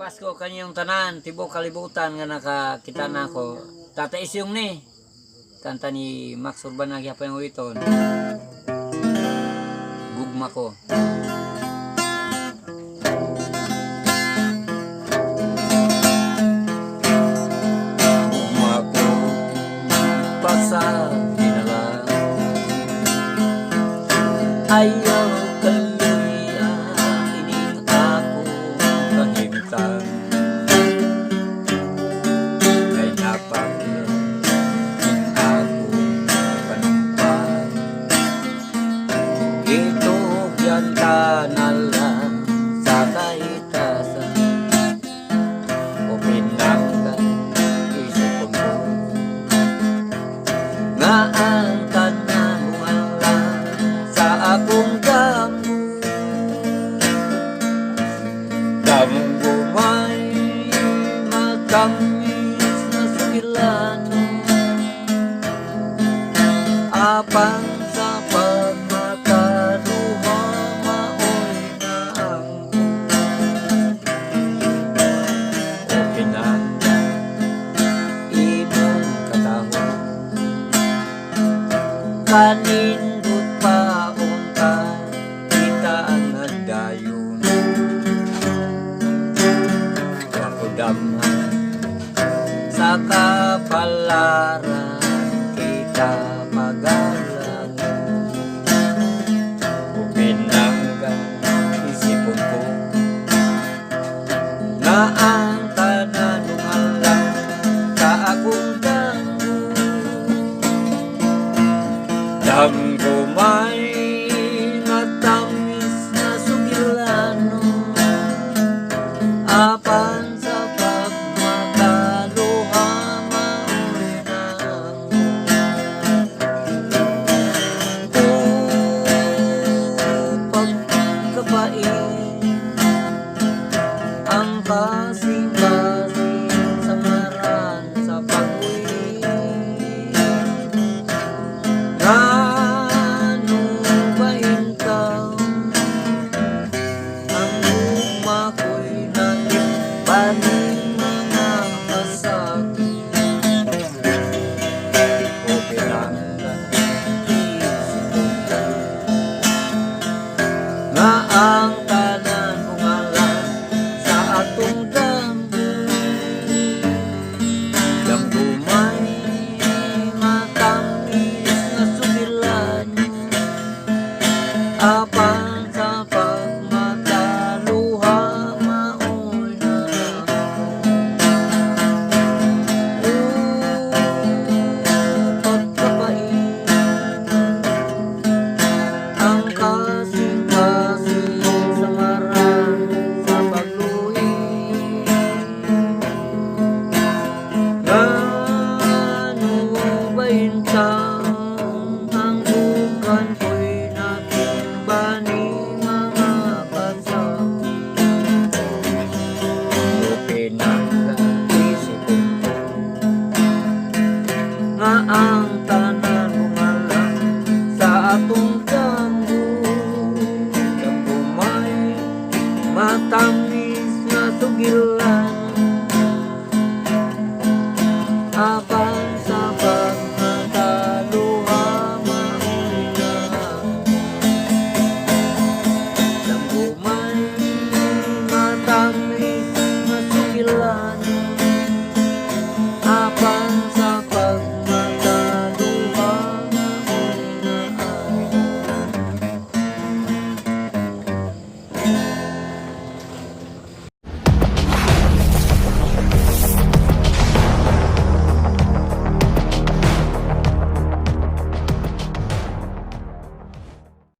Pasko kanyang tanan, tibok kalibutan nga nakakita na ako. Tata Isyong ni. Kanta ni Max Urban na gyapon yung iton. Gugma ko. Gugma ko pasa dinala. Ayaw kaluya ining ako kahimtang. Ay napakya in ako panumpay. Ito yan tanalan sa kaitasan. O pinanggan isip ko nga ang tananguan sa akong damo. Damo may matamis na sukilano. Apang sa pagmakaluha maoy na ang o pinanggan imong katahon. Kanindot pa unta kita ang nagdayon. Ako damhan sa kapalaran kita magalang. O pinanggan isipon ko nga ang tanan umalang sa akong damo. Damo may matamis na sukilano. Apan sa pagmakaluha maoy na ang pagkapait. Ang kasing-kasing sa ngaran sa pag-uwi. Ano ba ikaw? Ang luma ko'y nalipaning mga kasakit. O pinanggan isip ko nga ang tanan bungalan sa atong damo. Damo may matamis na sukilano. Apan sa pagmakaluha maoy na pagkapait. Ang kasing-kasing sa ngaran sa pagluwi. Ano ba intang ang bukan ko'y nakimba ni mga kasakit. O pinanggan isipon ko nga ang tanan umalang sa atong